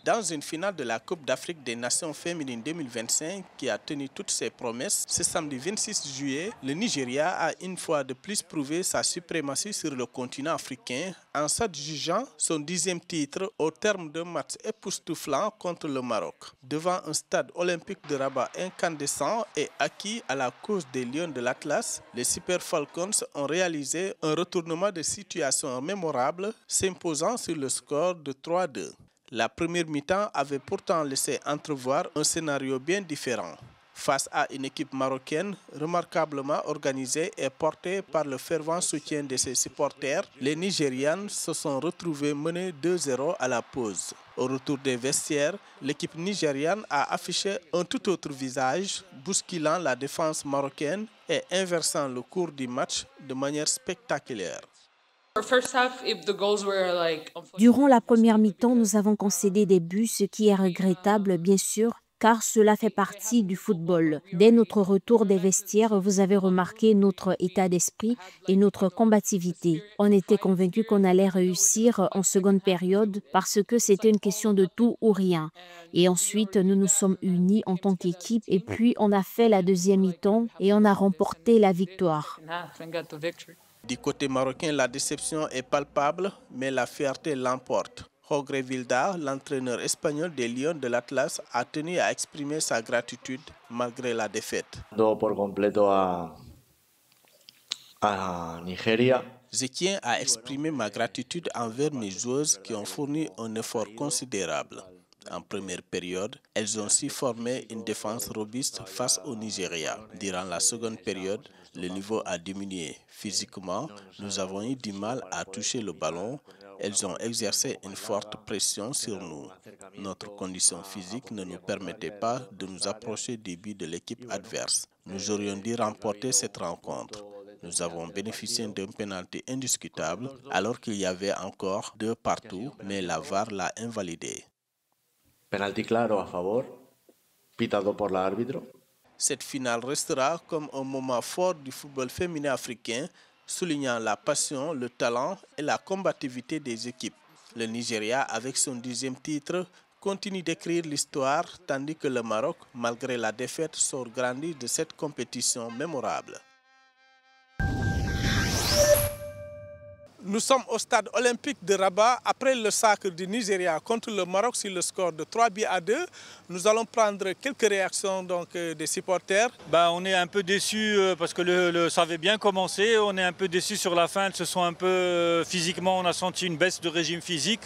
Dans une finale de la Coupe d'Afrique des Nations féminines 2025 qui a tenu toutes ses promesses, ce samedi 26 juillet, le Nigeria a une fois de plus prouvé sa suprématie sur le continent africain en s'adjugeant son 10e titre au terme d'un match époustouflant contre le Maroc. Devant un stade olympique de Rabat incandescent et acquis à la cause des Lions de l'Atlas, les Super Falcons ont réalisé un retournement de situation mémorable, s'imposant sur le score de 3-2. La première mi-temps avait pourtant laissé entrevoir un scénario bien différent. Face à une équipe marocaine remarquablement organisée et portée par le fervent soutien de ses supporters, les Nigérianes se sont retrouvées menées 2-0 à la pause. Au retour des vestiaires, l'équipe nigériane a affiché un tout autre visage, bousculant la défense marocaine et inversant le cours du match de manière spectaculaire. Durant la première mi-temps, nous avons concédé des buts, ce qui est regrettable, bien sûr, car cela fait partie du football. Dès notre retour des vestiaires, vous avez remarqué notre état d'esprit et notre combativité. On était convaincus qu'on allait réussir en seconde période parce que c'était une question de tout ou rien. Et ensuite, nous nous sommes unis en tant qu'équipe et puis on a fait la deuxième mi-temps et on a remporté la victoire. Du côté marocain, la déception est palpable, mais la fierté l'emporte. Jorge Vilda, l'entraîneur espagnol des Lions de l'Atlas, a tenu à exprimer sa gratitude malgré la défaite. Je tiens à exprimer ma gratitude envers mes joueuses qui ont fourni un effort considérable. En première période, elles ont su former une défense robuste face au Nigeria. Durant la seconde période, le niveau a diminué. Physiquement, nous avons eu du mal à toucher le ballon. Elles ont exercé une forte pression sur nous. Notre condition physique ne nous permettait pas de nous approcher du but de l'équipe adverse. Nous aurions dû remporter cette rencontre. Nous avons bénéficié d'un pénalty indiscutable alors qu'il y avait encore 2 partout, mais la VAR l'a invalidé. Penalti claro a favor, pitado por l'árbitro. Cette finale restera comme un moment fort du football féminin africain, soulignant la passion, le talent et la combativité des équipes. Le Nigeria, avec son 10e titre, continue d'écrire l'histoire, tandis que le Maroc, malgré la défaite, sort grandi de cette compétition mémorable. Nous sommes au stade olympique de Rabat après le sacre du Nigeria contre le Maroc sur le score de 3-2. Nous allons prendre quelques réactions des supporters. On est un peu déçus parce que ça avait bien commencé. On est un peu déçus sur la fin. Elles se sont un peu physiquement, on a senti une baisse de régime physique.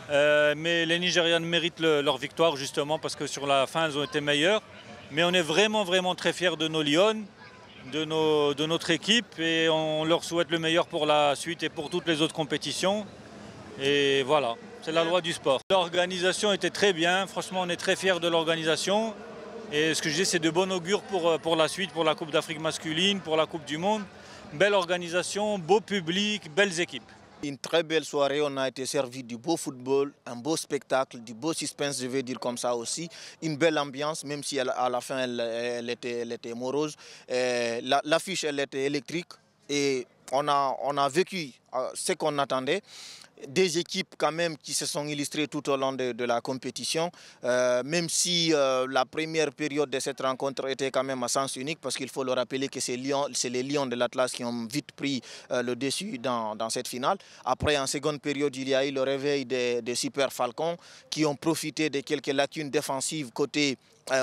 Mais les Nigérianes méritent leur victoire justement parce que sur la fin elles ont été meilleures. Mais on est vraiment très fiers de nos Lions, de notre équipe, et on leur souhaite le meilleur pour la suite et pour toutes les autres compétitions. Et voilà, c'est la loi du sport. L'organisation était très bien, franchement on est très fiers de l'organisation. Et ce que je dis, c'est de bon augure pour la suite, pour la Coupe d'Afrique masculine, pour la Coupe du Monde. Belle organisation, beau public, belles équipes. Une très belle soirée, on a été servi du beau football, un beau spectacle, du beau suspense, je vais dire comme ça aussi. Une belle ambiance, même si à la fin elle était morose. L'affiche, elle était électrique et on a vécu ce qu'on attendait. Des équipes quand même qui se sont illustrées tout au long de la compétition, même si la première période de cette rencontre était quand même à sens unique, parce qu'il faut le rappeler que c'est les Lions de l'Atlas qui ont vite pris le dessus dans cette finale. Après, en seconde période, il y a eu le réveil des Super Falcons qui ont profité de quelques lacunes défensives côté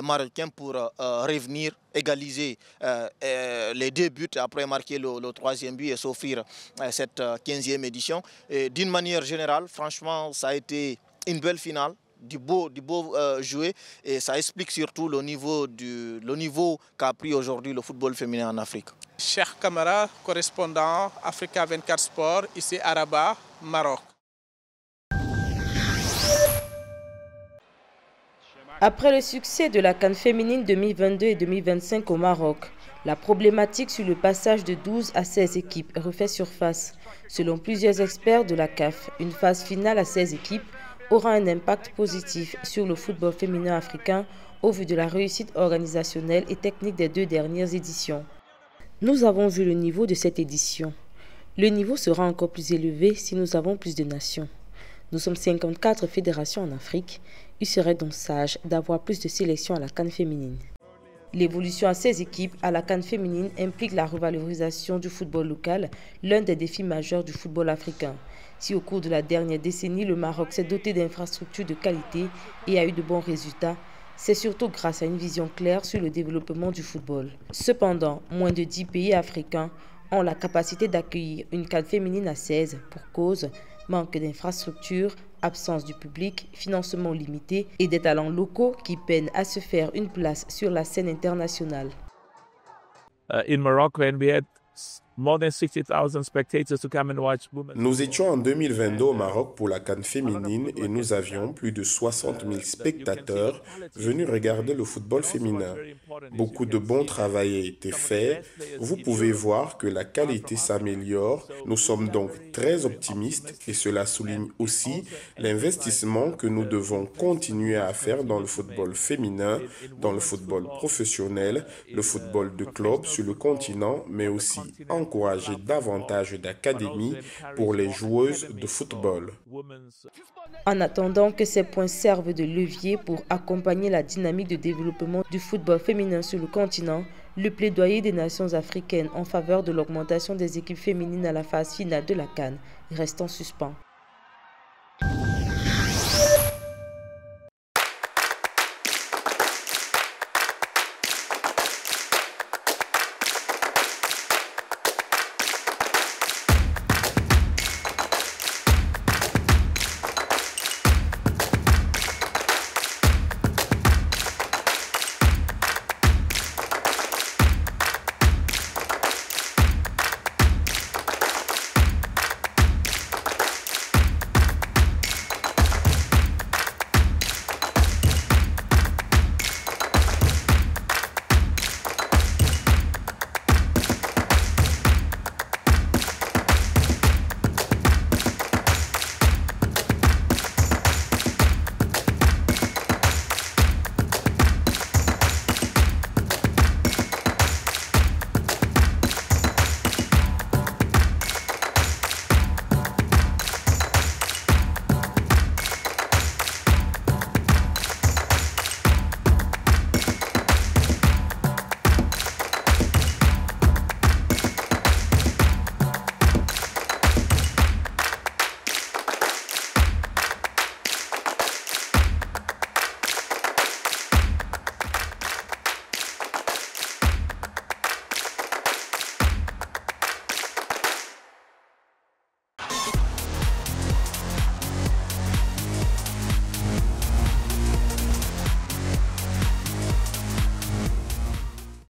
marocain pour revenir, égaliser les 2 buts, après marquer le 3e but et s'offrir cette 15e édition. D'une manière générale, franchement, ça a été une belle finale, du beau joué, et ça explique surtout le niveau qu'a pris aujourd'hui le football féminin en Afrique. Cheikh Camara, correspondant Africa 24 Sport, ici à Rabat, Maroc. Après le succès de la CAN féminine 2022 et 2025 au Maroc, la problématique sur le passage de 12 à 16 équipes refait surface. Selon plusieurs experts de la CAF, une phase finale à 16 équipes aura un impact positif sur le football féminin africain au vu de la réussite organisationnelle et technique des 2 dernières éditions. Nous avons vu le niveau de cette édition. Le niveau sera encore plus élevé si nous avons plus de nations. Nous sommes 54 fédérations en Afrique. Il serait donc sage d'avoir plus de sélections à la CAN féminine. L'évolution à 16 équipes à la CAN féminine implique la revalorisation du football local, l'un des défis majeurs du football africain. Si au cours de la dernière décennie, le Maroc s'est doté d'infrastructures de qualité et a eu de bons résultats, c'est surtout grâce à une vision claire sur le développement du football. Cependant, moins de 10 pays africains ont la capacité d'accueillir une CAN féminine à 16 pour cause manque d'infrastructures, absence du public, financement limité et des talents locaux qui peinent à se faire une place sur la scène internationale. In Morocco, and we had more than 60,000 spectators to come and watch women. Nous étions en 2022 au Maroc pour la CAN féminine et nous avions plus de 60 000 spectateurs venus regarder le football féminin. Beaucoup de bon travail a été fait. Vous pouvez voir que la qualité s'améliore. Nous sommes donc très optimistes et cela souligne aussi l'investissement que nous devons continuer à faire dans le football féminin, dans le football professionnel, le football de club sur le continent, mais aussi encourager davantage d'académies pour les joueuses de football. En attendant que ces points servent de levier pour accompagner la dynamique de développement du football féminin sur le continent, le plaidoyer des nations africaines en faveur de l'augmentation des équipes féminines à la phase finale de la CAN reste en suspens.